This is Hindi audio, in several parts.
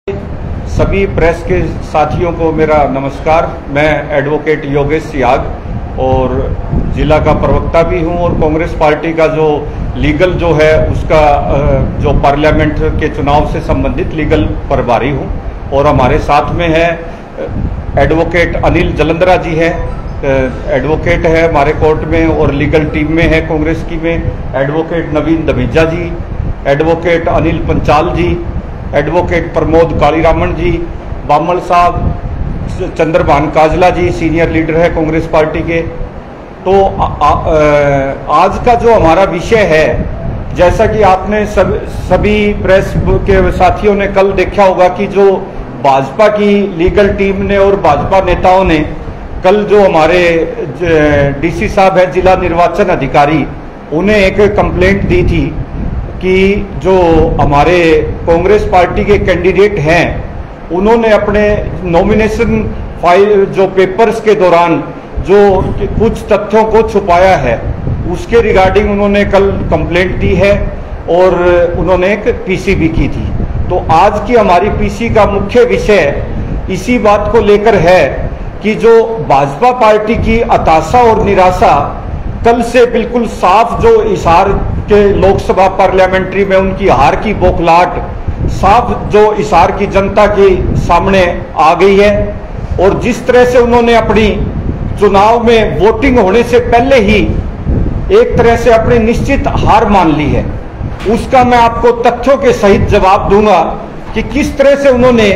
सभी प्रेस के साथियों को मेरा नमस्कार। मैं एडवोकेट योगेश सियाग और जिला का प्रवक्ता भी हूं और कांग्रेस पार्टी का जो लीगल जो है उसका जो पार्लियामेंट के चुनाव से संबंधित लीगल प्रभारी हूं। और हमारे साथ में है एडवोकेट अनिल जलंधरा जी है, एडवोकेट है हमारे कोर्ट में और लीगल टीम में है कांग्रेस की में एडवोकेट नवीन दमीजा जी, एडवोकेट अनिल पंचाल जी, एडवोकेट प्रमोद कालीरामन जी, बामल साहब, चंद्रभान काजला जी सीनियर लीडर है कांग्रेस पार्टी के। तो आज का जो हमारा विषय है, जैसा कि आपने सभी प्रेस के साथियों ने कल देखा होगा कि जो भाजपा की लीगल टीम ने और भाजपा नेताओं ने कल जो हमारे डीसी साहब है जिला निर्वाचन अधिकारी, उन्हें एक कंप्लेंट दी थी कि जो हमारे कांग्रेस पार्टी के कैंडिडेट हैं उन्होंने अपने नॉमिनेशन फाइल जो पेपर्स के दौरान जो कुछ तथ्यों को छुपाया है, उसके रिगार्डिंग उन्होंने कल कंप्लेंट दी है और उन्होंने एक पीसी भी की थी। तो आज की हमारी पीसी का मुख्य विषय इसी बात को लेकर है कि जो भाजपा पार्टी की हताशा और निराशा कल से बिल्कुल साफ जो इशार के लोकसभा पार्लियामेंट्री में उनकी हार की बौखलाहट साफ जो इशार की जनता के सामने आ गई है और जिस तरह से उन्होंने अपनी चुनाव में वोटिंग होने से पहले ही एक तरह से अपनी निश्चित हार मान ली है, उसका मैं आपको तथ्यों के सहित जवाब दूंगा कि किस तरह से उन्होंने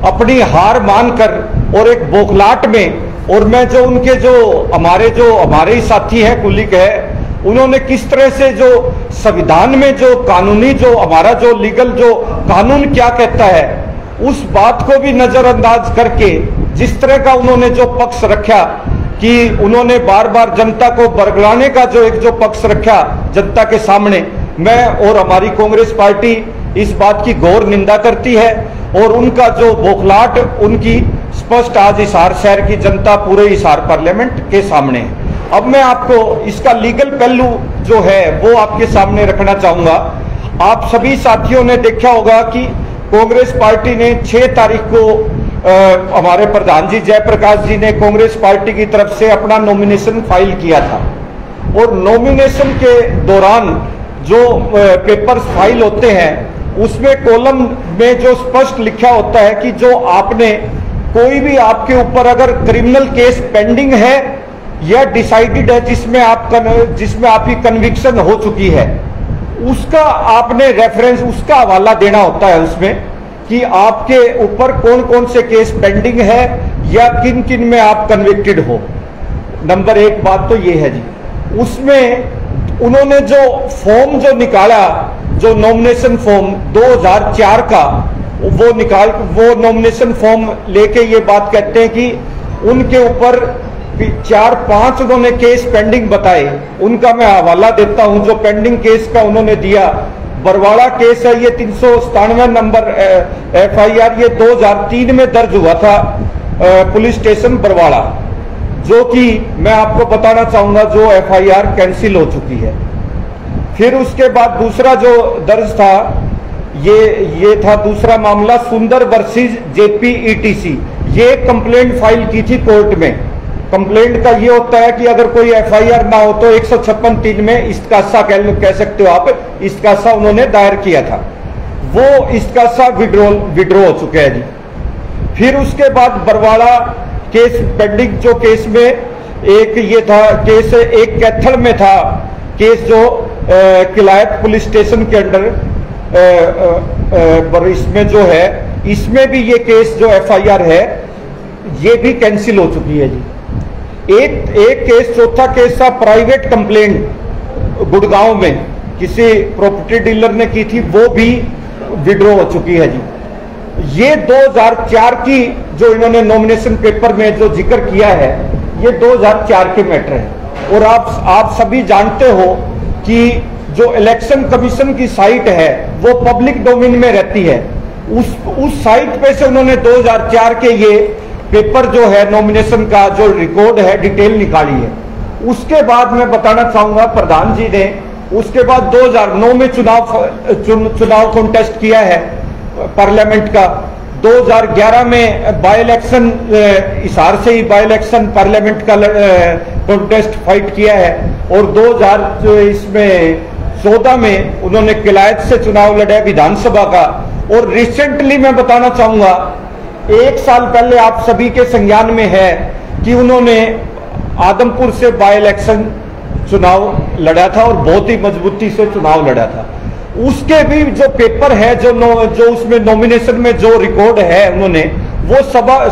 अपनी हार मानकर और एक बौखलाहट में, और मैं जो उनके जो हमारे ही साथी है कुलीग है, उन्होंने किस तरह से जो संविधान में जो कानूनी जो हमारा जो लीगल जो कानून क्या कहता है उस बात को भी नजरअंदाज करके जिस तरह का उन्होंने जो पक्ष रखा कि उन्होंने बार बार जनता को बरगलाने का जो एक जो पक्ष रखा जनता के सामने, मैं और हमारी कांग्रेस पार्टी इस बात की घोर निंदा करती है और उनका जो बौखलाहट उनकी स्पष्ट आज हिसार शहर की जनता पूरे हिसार पार्लियामेंट के सामने है। अब मैं आपको इसका लीगल पहलू जो है वो आपके सामने रखना चाहूंगा। आप सभी साथियों ने देखा होगा कि कांग्रेस पार्टी ने 6 तारीख को हमारे प्रधान जी जयप्रकाश जी ने कांग्रेस पार्टी की तरफ से अपना नॉमिनेशन फाइल किया था और नॉमिनेशन के दौरान जो पेपर्स फाइल होते हैं उसमें कॉलम में जो स्पष्ट लिखा होता है कि जो आपने कोई भी आपके ऊपर अगर क्रिमिनल केस पेंडिंग है या डिसाइडेड है जिसमें आपकी कन्विक्शन हो चुकी है, उसका आपने रेफरेंस उसका हवाला देना होता है उसमें कि आपके ऊपर कौन कौन से केस पेंडिंग है या किन किन में आप कन्विक्टेड हो। नंबर 1 बात तो ये है जी। उसमें उन्होंने जो फॉर्म जो निकाला, जो नॉमिनेशन फॉर्म 2004 का वो नॉमिनेशन फॉर्म लेके ये बात कहते हैं कि उनके ऊपर 4-5 उन्होंने केस पेंडिंग बताए। उनका मैं हवाला देता हूं जो पेंडिंग केस का उन्होंने दिया। बरवाड़ा केस है, ये 397 नंबर FIR ये 2003 में दर्ज हुआ था पुलिस स्टेशन बरवाड़ा, जो कि मैं आपको बताना चाहूंगा जो FIR कैंसिल हो चुकी है। फिर उसके बाद दूसरा जो दर्ज था ये था दूसरा मामला सुंदर वर्सेस JP ETC, ये कंप्लेंट फाइल की थी कोर्ट में। कंप्लेंट का ये होता है कि अगर कोई FIR ना हो तो 156(3) में इस्तकासा कह सकते हो आप, इस्तकासा उन्होंने दायर किया था, वो इस्तकासा विड्रॉ हो चुके हैं जी। फिर उसके बाद बरवाड़ा केस पेंडिंग जो केस में एक ये था केस, एक कैथल में था केस जो किलायत पुलिस स्टेशन के अंडर इसमें जो है, इसमें भी ये केस जो FIR है ये भी कैंसिल हो चुकी है जी। एक केस, चौथा केस था प्राइवेट कंप्लेंट गुड़गांव में किसी प्रॉपर्टी डीलर ने की थी, वो भी विड्रॉ हो चुकी है जी। ये 2004 की जो इन्होंने नॉमिनेशन पेपर में जो जिक्र किया है ये 2004 के मैटर है। और आप सभी जानते हो कि जो इलेक्शन कमीशन की साइट है वो पब्लिक डोमेन में रहती है, उस साइट पे से उन्होंने 2004 के ये पेपर जो है नॉमिनेशन का जो रिकॉर्ड है डिटेल निकाली है। उसके बाद मैं बताना चाहूंगा प्रधान जी ने उसके बाद 2009 में चुनाव कॉन्टेस्ट किया है पार्लियामेंट का, 2011 में बाई इलेक्शन, हिसार से ही बाई इलेक्शन पार्लियामेंट का कॉन्टेस्ट फाइट किया है, और 2014 में उन्होंने किलायत से चुनाव लड़ा विधानसभा का। और रिसेंटली मैं बताना चाहूंगा, 1 साल पहले आप सभी के संज्ञान में है कि उन्होंने आदमपुर से बाई इलेक्शन चुनाव लड़ा था और बहुत ही मजबूती से चुनाव लड़ा था। उसके भी जो पेपर है, जो उसमें नॉमिनेशन में जो रिकॉर्ड है उन्होंने, वो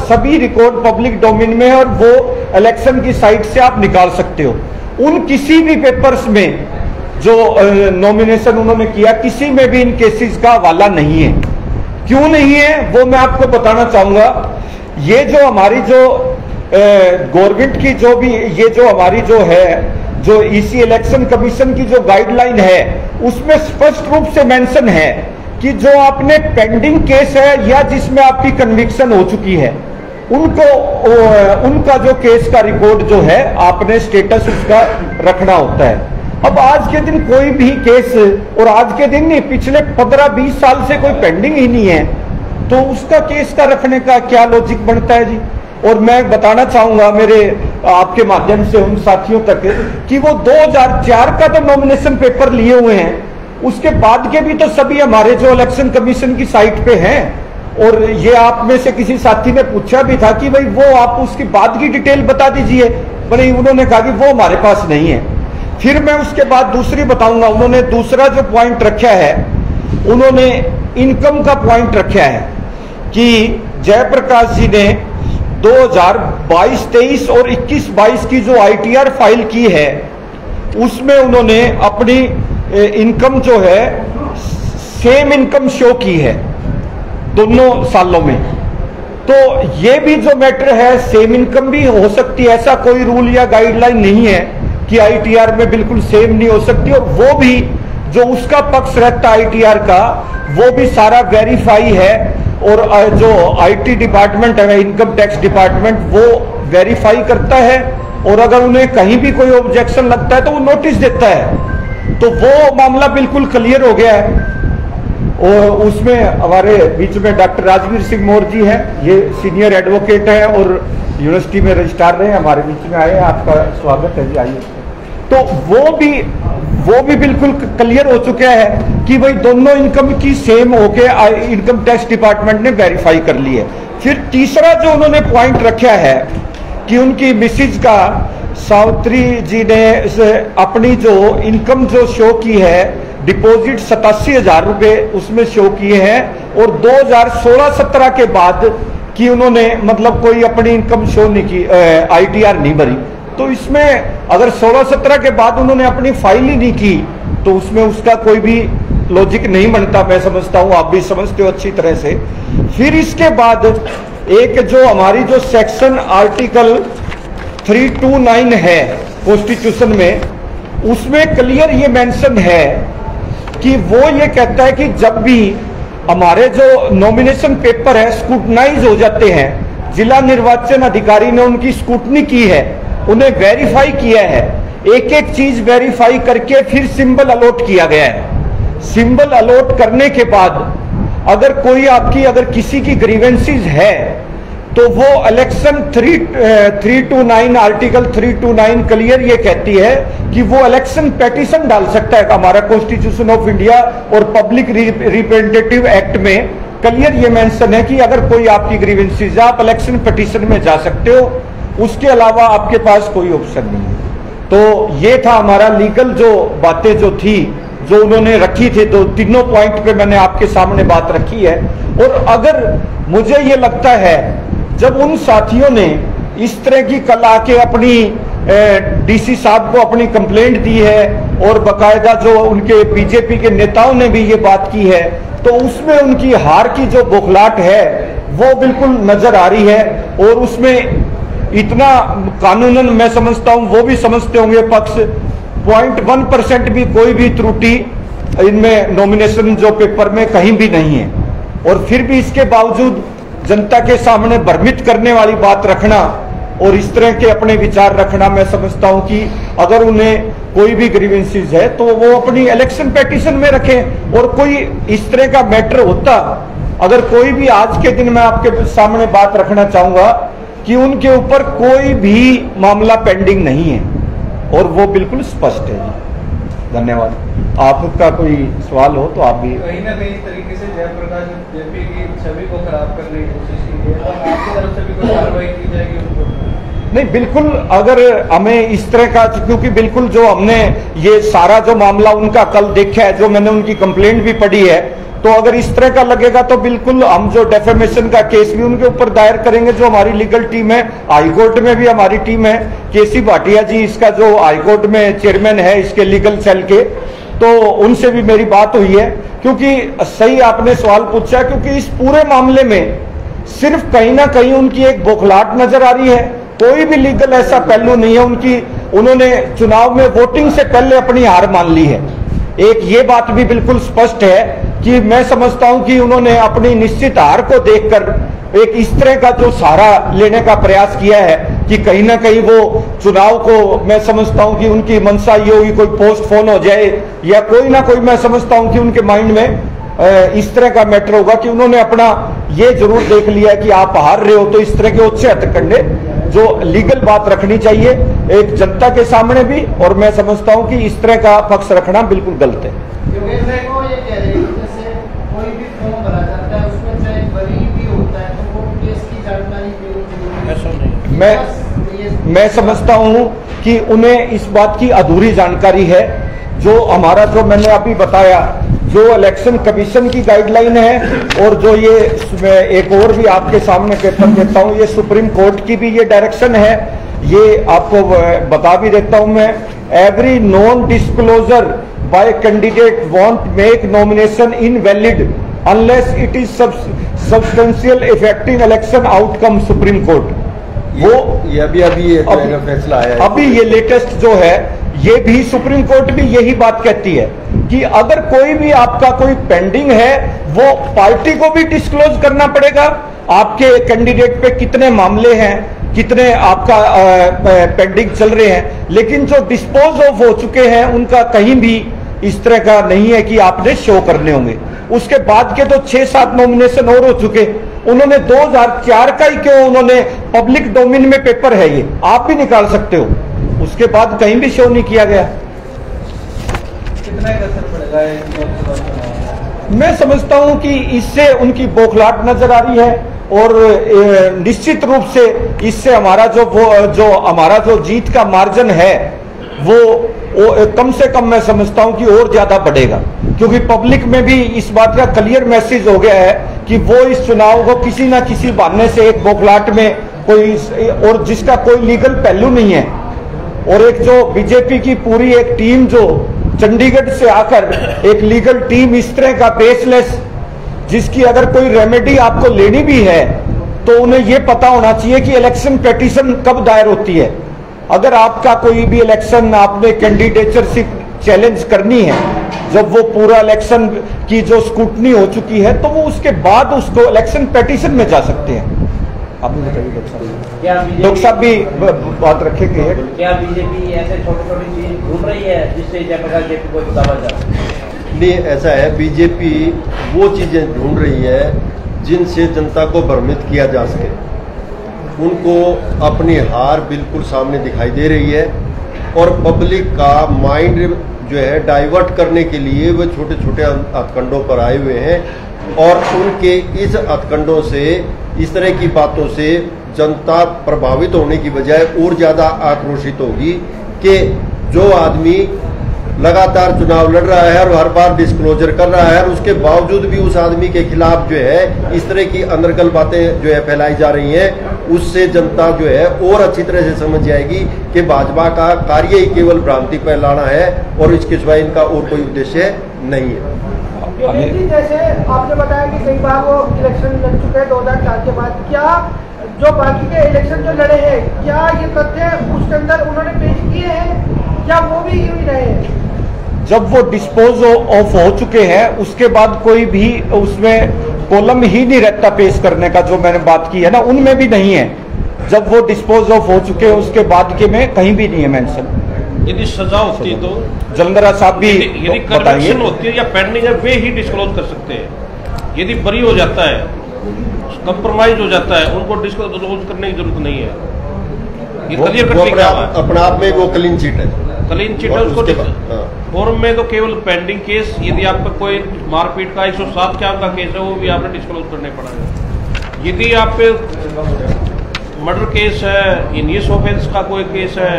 सभी रिकॉर्ड पब्लिक डोमेन में है और वो इलेक्शन की साइट से आप निकाल सकते हो। उन किसी भी पेपर्स में जो नॉमिनेशन उन्होंने किया, किसी में भी इन केसेस का हवाला नहीं है। क्यों नहीं है वो मैं आपको बताना चाहूंगा। ये जो हमारी जो गवर्नमेंट की जो भी ये जो हमारी जो है, जो ईसी इलेक्शन कमीशन की जो गाइडलाइन है, उसमें स्पष्ट रूप से मेंशन है कि जो आपने पेंडिंग केस है या जिसमें आपकी कन्विक्शन हो चुकी है, उनका जो केस का रिकॉर्ड जो है आपने स्टेटस उसका रखना होता है। अब आज के दिन कोई भी केस, और आज के दिन नहीं, पिछले 15-20 साल से कोई पेंडिंग ही नहीं है, तो उसका केस का रखने का क्या लॉजिक बनता है जी। और मैं बताना चाहूंगा मेरे आपके माध्यम से उन साथियों तक कि वो 2004 का तो नॉमिनेशन पेपर लिए हुए हैं, उसके बाद के भी तो सभी हमारे जो इलेक्शन कमीशन की साइट पे हैं। और ये आप में से किसी साथी ने पूछा भी था कि भाई वो आप उसकी बाद की डिटेल बता दीजिए, पर उन्होंने कहा कि वो हमारे पास नहीं है। फिर मैं उसके बाद दूसरी बताऊंगा। उन्होंने दूसरा जो पॉइंट रखा है, उन्होंने इनकम का पॉइंट रखा है कि जयप्रकाश जी ने 2022-23 और 21-22 की जो आईटीआर फाइल की है, उसमें उन्होंने अपनी इनकम जो है सेम इनकम शो की है दोनों सालों में। तो ये भी जो मैटर है, सेम इनकम भी हो सकती है, ऐसा कोई रूल या गाइडलाइन नहीं है कि आईटीआर में बिल्कुल सेम नहीं हो सकती। और वो भी जो उसका पक्ष रहता है आईटीआर का, वो भी सारा वेरीफाई है। और जो आईटी डिपार्टमेंट है, इनकम टैक्स डिपार्टमेंट, वो वेरीफाई करता है। और अगर उन्हें कहीं भी कोई ऑब्जेक्शन लगता है तो वो नोटिस देता है। तो वो मामला बिल्कुल क्लियर हो गया है। और उसमें हमारे बीच में डॉक्टर राजवीर सिंह मौर्य जी हैं, ये सीनियर एडवोकेट है और यूनिवर्सिटी में रजिस्ट्रार रहे, हमारे बीच में आए। आपका स्वागत है जी, आइए। तो वो भी बिल्कुल क्लियर हो चुका है कि भाई दोनों इनकम की सेम होके इनकम टैक्स डिपार्टमेंट ने वेरीफाई कर ली है। फिर तीसरा जो उन्होंने पॉइंट रखा है कि उनकी मिसिज का, सावित्री जी ने अपनी जो इनकम जो शो की है, डिपॉजिट 87,000 रुपए उसमें शो किए हैं। और 2016-17 के बाद कि उन्होंने मतलब कोई अपनी इनकम शो नहीं की, आईटीआर नहीं भरी। तो इसमें अगर 16-17 के बाद उन्होंने अपनी फाइल ही नहीं की, तो उसमें उसका कोई भी लॉजिक नहीं बनता, मैं समझता हूं, आप भी समझते हो अच्छी तरह से। फिर इसके बाद एक जो हमारी जो सेक्शन आर्टिकल 329 है कॉन्स्टिट्यूशन में, उसमें क्लियर ये मेंशन है कि वो ये कहता है कि जब भी हमारे जो नॉमिनेशन पेपर है स्क्रूटनाइज हो जाते हैं, जिला निर्वाचन अधिकारी ने उनकी स्क्रूटनी की है, उन्हें वेरीफाई किया है, एक एक चीज वेरीफाई करके फिर सिंबल अलॉट किया गया है। सिंबल अलॉट करने के बाद अगर कोई आपकी अगर किसी की ग्रीवेंसीज है, तो वो इलेक्शन 329 आर्टिकल 329 क्लियर ये कहती है कि वो इलेक्शन पेटिशन डाल सकता है। हमारा कॉन्स्टिट्यूशन ऑफ इंडिया और पब्लिक रिप्रेजेंटेटिव एक्ट में क्लियर ये मेंशन है कि अगर कोई आपकी ग्रीवेंसीज है, आप इलेक्शन पिटीशन में जा सकते हो, उसके अलावा आपके पास कोई ऑप्शन नहीं है। तो ये था हमारा लीगल जो बातें जो थी, जो उन्होंने रखी थी, तो तीनों पॉइंट पे मैंने आपके सामने बात रखी है। और अगर मुझे ये लगता है जब उन साथियों ने इस तरह की कल आके अपनी डीसी साहब को अपनी कंप्लेंट दी है और बकायदा जो उनके बीजेपी के नेताओं ने भी ये बात की है, तो उसमें उनकी हार की जो बौखलाहट है वो बिल्कुल नजर आ रही है। और उसमें इतना कानूनन मैं समझता हूं, वो भी समझते होंगे पक्ष, 0.1% भी कोई भी त्रुटि इनमें नॉमिनेशन जो पेपर में कहीं भी नहीं है। और फिर भी इसके बावजूद जनता के सामने भ्रमित करने वाली बात रखना और इस तरह के अपने विचार रखना, मैं समझता हूं कि अगर उन्हें कोई भी ग्रीवेंसीज है तो वो अपनी इलेक्शन पेटिशन में रखें। और कोई इस तरह का मैटर होता, अगर कोई भी आज के दिन मैं आपके सामने बात रखना चाहूंगा कि उनके ऊपर कोई भी मामला पेंडिंग नहीं है और वो बिल्कुल स्पष्ट है जी। धन्यवाद। आपका कोई सवाल हो तो आप भी। कहीं ना कहीं तरीके से जयप्रकाश जेपी की छवि को खराब करने की कोशिश की है, तो आपकी तरफ से भी कोई कार्रवाई की जाएगी उनको? नहीं, बिल्कुल। अगर हमें इस तरह का, क्योंकि बिल्कुल जो हमने ये सारा जो मामला उनका कल देखा है, जो मैंने उनकी कंप्लेंट भी पढ़ी है, तो अगर इस तरह का लगेगा तो बिल्कुल हम जो डेफेमेशन का केस भी उनके ऊपर दायर करेंगे। जो हमारी लीगल टीम है, हाईकोर्ट में भी हमारी टीम है, केसी भाटिया जी इसका जो हाईकोर्ट में चेयरमैन है इसके लीगल सेल के, तो उनसे भी मेरी बात हुई है। क्योंकि सही आपने सवाल पूछा, क्योंकि इस पूरे मामले में सिर्फ कहीं ना कहीं उनकी एक बौखलाहट नजर आ रही है। कोई भी लीगल ऐसा पहलू नहीं है उनकी। उन्होंने चुनाव में वोटिंग से पहले अपनी हार मान ली है। एक ये बात भी बिल्कुल स्पष्ट है कि मैं समझता हूं कि उन्होंने अपनी निश्चित हार को देखकर एक इस तरह का जो सहारा लेने का प्रयास किया है कि कहीं ना कहीं वो चुनाव को, मैं समझता हूं कि उनकी मंशा ये हुई कोई पोस्टपोन हो जाए या कोई ना कोई, मैं समझता हूं कि उनके माइंड में इस तरह का मैटर होगा कि उन्होंने अपना ये जरूर देख लिया कि आप हार रहे हो, तो इस तरह के उच्च हथकंडे जो लीगल बात रखनी चाहिए एक जनता के सामने भी, और मैं समझता हूं कि इस तरह का पक्ष रखना बिल्कुल गलत है। मैं समझता हूं कि उन्हें इस बात की अधूरी जानकारी है। जो हमारा, जो मैंने अभी बताया, जो इलेक्शन कमीशन की गाइडलाइन है, और जो ये एक और भी आपके सामने पेपर देता हूं, ये सुप्रीम कोर्ट की भी ये डायरेक्शन है। ये आपको बता भी देता हूं मैं, every non disclosure bye candidate want make nomination invalid unless it is substantial effective election outcome. Supreme court वो अभी फैसला आया है। अभी ये लेटेस्ट जो है, ये भी सुप्रीम कोर्ट भी यही बात कहती है कि अगर कोई भी आपका कोई पेंडिंग है वो पार्टी को भी डिस्क्लोज करना पड़ेगा। आपके कैंडिडेट पे कितने मामले हैं, कितने आपका पेंडिंग चल रहे हैं, लेकिन जो डिस्पोज ऑफ हो चुके हैं उनका कहीं भी इस तरह का नहीं है कि आपने शो करने होंगे। उसके बाद के तो 6-7 नॉमिनेशन और हो चुके। उन्होंने 2004 का ही क्यों, उन्होंने पब्लिक डोमेन में पेपर है, ये आप भी निकाल सकते हो, उसके बाद कहीं भी शो नहीं किया गया। कितना असर पड़ेगा? मैं समझता हूं कि इससे उनकी बौखलाहट नजर आ रही है, और निश्चित रूप से इससे हमारा जो हमारा जो जीत का मार्जिन है वो कम से कम मैं समझता हूं कि और ज्यादा बढ़ेगा, क्योंकि पब्लिक में भी इस बात का क्लियर मैसेज हो गया है कि वो इस चुनाव को किसी ना किसी बहाने से एक बौखलाहट में कोई, और जिसका कोई लीगल पहलू नहीं है, और एक जो बीजेपी की पूरी एक टीम जो चंडीगढ़ से आकर एक लीगल टीम इस तरह का बेसलेस, जिसकी अगर कोई रेमेडी आपको लेनी भी है तो उन्हें यह पता होना चाहिए कि इलेक्शन पिटीशन कब दायर होती है। अगर आपका कोई भी इलेक्शन, आपने कैंडिडेटरशिप चैलेंज करनी है, जब वो पूरा इलेक्शन की जो स्क्रूटनी हो चुकी है, तो वो उसके बाद उसको इलेक्शन पिटीशन में जा सकते हैं। आप बताइए डॉक्टर साहब भी बात रखेंगे। क्या बीजेपी ऐसे छोटे-छोटे चीज ढूंढ रही है जिससे जयप्रकाश जेपी को दबा जाए? नहीं, ऐसा है, बीजेपी वो चीजें ढूंढ रही है जिनसे जनता को भ्रमित किया जा सके। उनको अपनी हार बिल्कुल सामने दिखाई दे रही है, और पब्लिक का माइंड जो है डाइवर्ट करने के लिए वो छोटे छोटे हथकंडों पर आए हुए हैं, और उनके इस हथकंडों से, इस तरह की बातों से जनता प्रभावित होने की बजाय और ज्यादा आक्रोशित होगी कि जो आदमी लगातार चुनाव लड़ रहा है और हर बार डिस्क्लोजर कर रहा है, और उसके बावजूद भी उस आदमी के खिलाफ जो है इस तरह की अनर्गल बातें जो है फैलाई जा रही हैं, उससे जनता जो है और अच्छी तरह से समझ जाएगी कि भाजपा का कार्य ही केवल भ्रांति फैलाना है और इसके सिवाय इनका और कोई उद्देश्य नहीं है। जैसे आपने बताया कि कई बार वो इलेक्शन लड़ चुके हैं 2004 के बाद, क्या जो बाकी के इलेक्शन जो लड़े हैं, क्या ये तथ्य उसके अंदर उन्होंने पेश किए हैं, क्या वो भी यूं ही रहे हैं? जब वो डिस्पोज ऑफ हो चुके हैं उसके बाद कोई भी उसमें कॉलम ही नहीं रहता पेश करने का, जो मैंने बात की है ना, उनमें भी नहीं है। जब वो डिस्पोज ऑफ हो चुके हैं उसके बाद के में कहीं भी नहीं है मेंशन। यदि सजा होती है तो जलंधरा साहब भी यदि कन्विक्शन होती है या पेंडिंग है, वे ही डिस्क्लोज कर सकते हैं। यदि बरी हो जाता है, कंप्रोमाइज हो जाता है, उनको डिस्क्लोज करने की जरूरत नहीं है। ये क्लियर कट लिखा हुआ है, अपने आप में वो क्लीन चिट है, क्लीन चिट है। उसको फॉर्म में तो केवल पेंडिंग केस, यदि आपका कोई मारपीट का 107 क्या का केस है वो भी आपने डिस्क्लोज करने पड़ेगा। यदि आप पे मर्डर केस है, इनियस ऑफेंस का कोई केस है,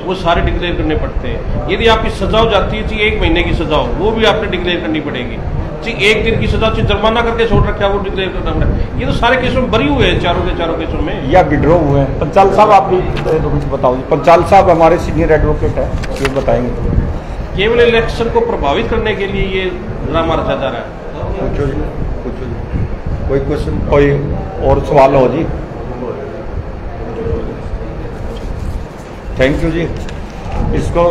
वो सारे डिक्लेयर करने पड़ते हैं। यदि आपकी सजा हो जाती है, चाहिए 1 महीने की सजा हो, वो भी आपने डिक्लेयर करनी पड़ेगी। चाहिए 1 दिन की सजा, चाहिए जुर्माना करके छोड़ रखा है, वो डिक्लेयर करना पड़ेगा। ये तो सारे केसों में बरी हुए हैं, चारों के चारों केसों में, या विड्रॉ हुए हैं। पंचाल साहब आप भी बताओ। पंचाल साहब हमारे सीनियर एडवोकेट है, ये बताएंगे। केवल इलेक्शन को प्रभावित करने के लिए ये ड्रामा रचा जा रहा है। पूछो जी, कोई क्वेश्चन, कोई और सवाल हो जी? थैंक यू जी। इसको